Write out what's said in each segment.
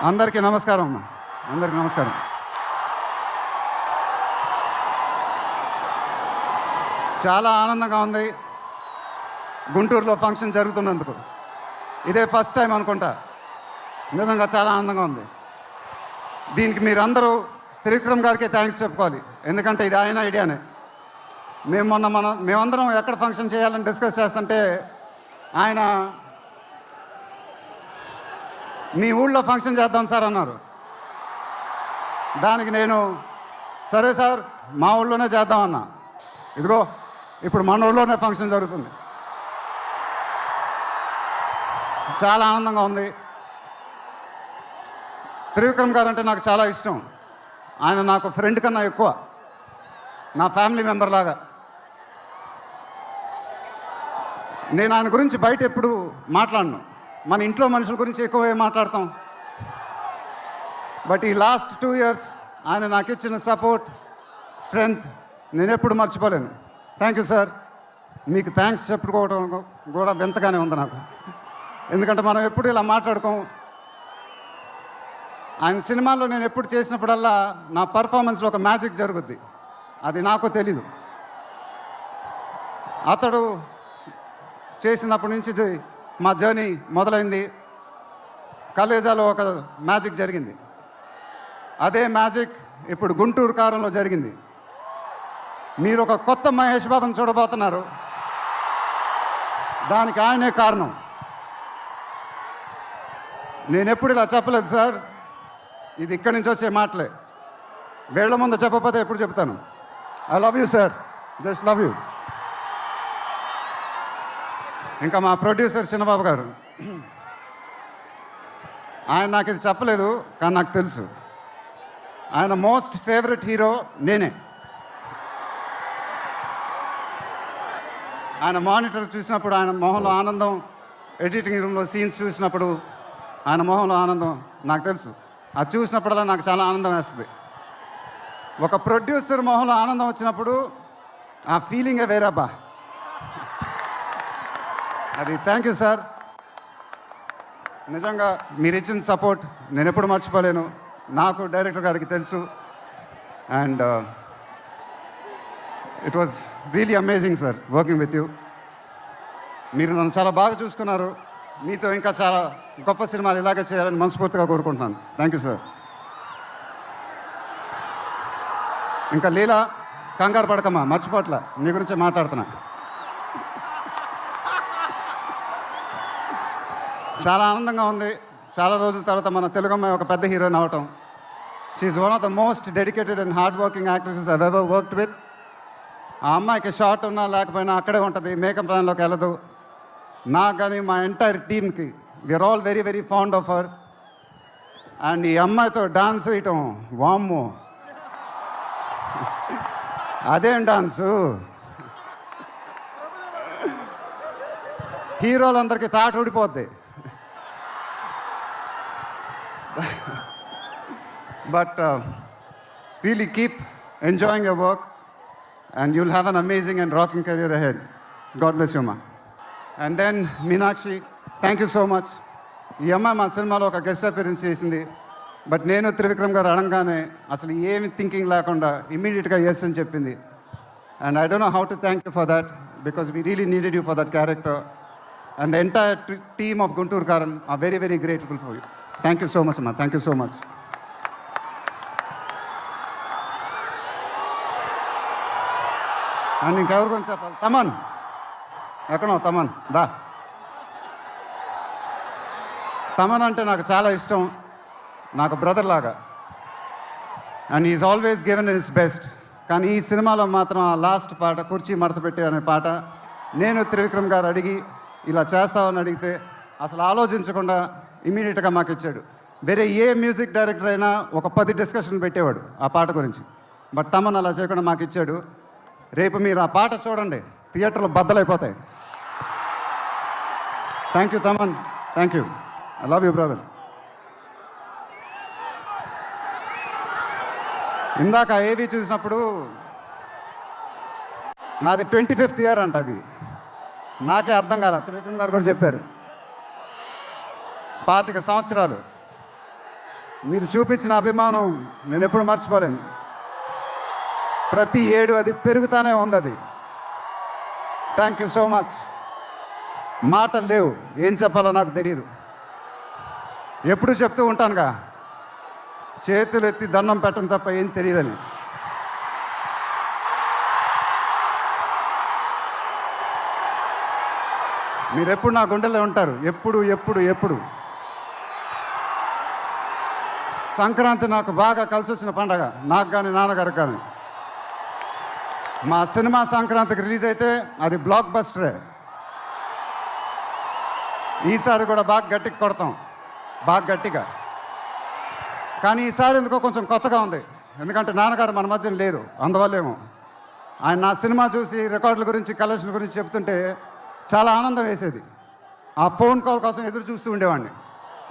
అందరికీ నమస్కారం అమ్మా. అందరికీ నమస్కారం. చాలా ఆనందంగా ఉంది గుంటూరులో ఫంక్షన్ జరుగుతున్నందుకు. ఇదే ఫస్ట్ టైం అనుకుంటా. నిజంగా చాలా ఆనందంగా ఉంది. దీనికి మీరందరూ త్రివిక్రమ్ గారికి థ్యాంక్స్ చెప్పుకోవాలి. ఎందుకంటే ఇది ఆయన ఐడియానే. మేమందరం ఎక్కడ ఫంక్షన్ చేయాలని డిస్కస్ చేస్తుంటే ఆయన మీ ఊళ్ళో ఫంక్షన్ చేద్దాం సార్ అన్నారు. దానికి నేను సరే సార్ మా ఊళ్ళోనే చేద్దామన్నా. ఇదిగో ఇప్పుడు మన ఊళ్ళోనే ఫంక్షన్ జరుగుతుంది. చాలా ఆనందంగా ఉంది. త్రివిక్రమ్ గారు అంటే నాకు చాలా ఇష్టం. ఆయన నాకు ఫ్రెండ్ కన్నా ఎక్కువ, నా ఫ్యామిలీ మెంబర్ లాగా. నేను ఆయన గురించి బయట ఎప్పుడు మాట్లాడను. మన ఇంట్లో మనుషుల గురించి ఎక్కువ మాట్లాడతాం. బట్ ఈ లాస్ట్ 2 years ఆయన నాకు ఇచ్చిన సపోర్ట్, స్ట్రెంగ్త్ నేను ఎప్పుడు మర్చిపోలేను. Thank you sir. మీకు థ్యాంక్స్ చెప్పుకోవడం కూడా వింతగానే ఉంది నాకు. ఎందుకంటే మనం ఎప్పుడు ఇలా మాట్లాడుకోం. ఆయన సినిమాల్లో నేను ఎప్పుడు చేసినప్పుడల్లా నా పర్ఫార్మెన్స్లో ఒక మ్యాజిక్ జరుగుద్ది. అది నాకు తెలీదు. అతడు చేసినప్పటి నుంచి మా జర్నీ మొదలైంది. కలేజాలో ఒక మ్యాజిక్ జరిగింది. అదే మ్యాజిక్ ఇప్పుడు గుంటూరు కారంలో జరిగింది. మీరు ఒక కొత్త మహేష్ బాబుని చూడబోతున్నారు. దానికి ఆయనే కారణం. నేను ఎప్పుడు ఇలా చెప్పలేదు సార్. ఇది ఇక్కడి నుంచి వచ్చే మాటలే. వేళ్ల ముందు చెప్పకపోతే ఎప్పుడు చెప్తాను. I love you sir, just love you. ఇంకా మా ప్రొడ్యూసర్ చిన్నబాబు గారు, ఆయన నాకు ఇది చెప్పలేదు కానీ నాకు తెలుసు. ఆయన మోస్ట్ ఫేవరెట్ హీరో నేనే. ఆయన మానిటర్ చూసినప్పుడు ఆయన మొహంలో ఆనందం, ఎడిటింగ్ రూమ్లో సీన్స్ చూసినప్పుడు ఆయన మొహంలో ఆనందం నాకు తెలుసు. అది చూసినప్పుడల్లా నాకు చాలా ఆనందం వేస్తుంది. ఒక ప్రొడ్యూసర్ మొహంలో ఆనందం వచ్చినప్పుడు ఆ ఫీలింగే వేరేబ్బా. అది థ్యాంక్ యూ సార్. నిజంగా మీరు ఇచ్చిన సపోర్ట్ నేను ఎప్పుడు మర్చిపోలేను. నాకు డైరెక్టర్ గారికి తెలుసు. And it was really amazing sir working with you. మీరు నన్ను చాలా బాగా చూసుకున్నారు. మీతో ఇంకా చాలా గొప్ప సినిమాలు ఇలాగే చేయాలని మనస్ఫూర్తిగా కోరుకుంటున్నాను. Thank you sir. ఇంకా లీలా, కంగారు పడకమ్మా, మర్చిపోట్ల, నీ గురించే మాట్లాడుతున్నా. చాలా ఆనందంగా ఉంది. చాలా రోజుల తర్వాత మన తెలుగు అమ్మాయి ఒక పెద్ద హీరోయిన్ అవ్వటం. She's one of the most dedicated and hard working actresses I've ever worked with. ఆ అమ్మాయికి షార్ట్ ఉన్నా లేకపోయినా అక్కడే ఉంటుంది, మేకప్ ప్లాన్లోకి వెళ్ళదు. నాకు కానీ మా ఎంటైర్ టీమ్కి we're all very very fond of her. And ఈ అమ్మాయితో డాన్స్ వేయటం, వామ్మో అదేం డాన్సు. హీరోలందరికీ తాట ఊడిపోద్ది. But really keep enjoying your work and you'll have an amazing and rocking career ahead. God bless you, ma. And then Meenakshi, thank you so much. ఈ అమ్మాయి మా సినిమాలో ఒక గెస్ట్ అపియరెన్స్ చేసింది. బట్ నేను త్రివిక్రమ్ గారు అడగానే అసలు ఏమి థింకింగ్ లేకుండా ఇమ్మీడియట్గా ఎస్ అని చెప్పింది. And I don't know how to thank you for that because we really needed you for that character. And the entire team of Guntur Kaaram are very very grateful for you. Thank you so much అమ్మా. Thank you so much. And ఇంకెవరి గురించి చెప్పాలి? తమన్ ఎక్కడో, తమన్ దా. తమన్ అంటే నాకు చాలా ఇష్టం, నాకు బ్రదర్ లాగా. And is always given his best. కానీ ఈ సినిమాలో మాత్రం ఆ లాస్ట్ పాట, కుర్చీ మడతపెట్టి అనే పాట, నేను త్రివిక్రమ్ గారు అడిగి ఇలా చేస్తామని అడిగితే అసలు ఆలోచించకుండా ఇమీడియట్గా మాకు ఇచ్చాడు. వేరే ఏ మ్యూజిక్ డైరెక్టర్ అయినా ఒక 10 డిస్కషన్ పెట్టేవాడు ఆ పాట గురించి. బట్ తమన్ అలా చేయకుండా మాకు ఇచ్చాడు. రేపు మీరు ఆ పాట చూడండి, థియేటర్లో బద్దలైపోతాయి. Thank you Thaman, thank you. I love you brother. ఇందాక ఏవి చూసినప్పుడు నాది 25th year అంట. అది నాకే అర్థం కాల. త్రివిక్రమ్ గారు కూడా చెప్పారు 25 సంవత్సరాలు. మీరు చూపించిన అభిమానం నేను ఎప్పుడు మర్చిపోలేను. ప్రతి ఏడు అది పెరుగుతానే ఉంది. అది థ్యాంక్ యూ సో మచ్. మాటలు లేవు, ఏం చెప్పాలో నాకు తెలియదు. ఎప్పుడు చెప్తూ ఉంటానుగా, చేతులు ఎత్తి దండం పెట్టడం తప్ప ఏం తెలియదని. మీరెప్పుడు నా గుండెల్లో ఉంటారు, ఎప్పుడు ఎప్పుడు ఎప్పుడు. సంక్రాంతి నాకు బాగా కలిసి వచ్చిన పండగ, నాకు కానీ నాన్నగారికి కానీ. మా సినిమా సంక్రాంతికి రిలీజ్ అయితే అది బ్లాక్ బస్టరే. ఈసారి కూడా బాగా గట్టిగా కొడతాం, బాగా గట్టిగా. కానీ ఈసారి ఎందుకో కొంచెం కొత్తగా ఉంది, ఎందుకంటే నాన్నగారు మన మధ్యన లేరు, అందువల్లేమో. ఆయన నా సినిమా చూసి రికార్డుల గురించి, కలెక్షన్ గురించి చెప్తుంటే చాలా ఆనందం వేసేది. ఆ ఫోన్ కాల్ కోసం ఎదురు చూస్తూ ఉండేవాడిని.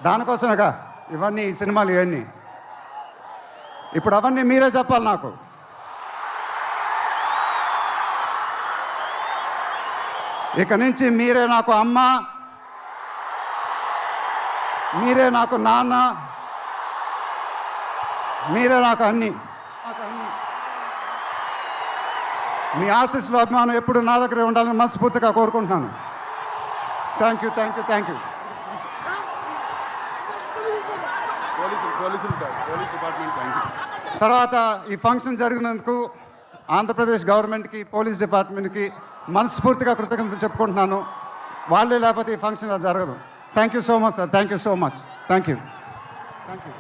దానికోసమేగా ఇవన్నీ, ఈ సినిమాలు ఇవన్నీ. ఇప్పుడు అవన్నీ మీరే చెప్పాలి నాకు. ఇక నుంచి మీరే నాకు అమ్మ, మీరే నాకు నాన్న, మీరే నాకు అన్నీ. మీ ఆశీస్సులు, అభిమానం ఎప్పుడు నా దగ్గరే ఉండాలని మనస్ఫూర్తిగా కోరుకుంటున్నాను. Thank you, thank you, thank you. తర్వాత ఈ ఫంక్షన్ జరిగినందుకు ఆంధ్రప్రదేశ్ గవర్నమెంట్కి, పోలీస్ డిపార్ట్మెంట్కి మనస్ఫూర్తిగా కృతజ్ఞతలు చెప్పుకుంటున్నాను. వాళ్ళే లేకపోతే ఈ ఫంక్షన్ జరగదు. Thank you so much sir, thank you so much. Thank you, thank you.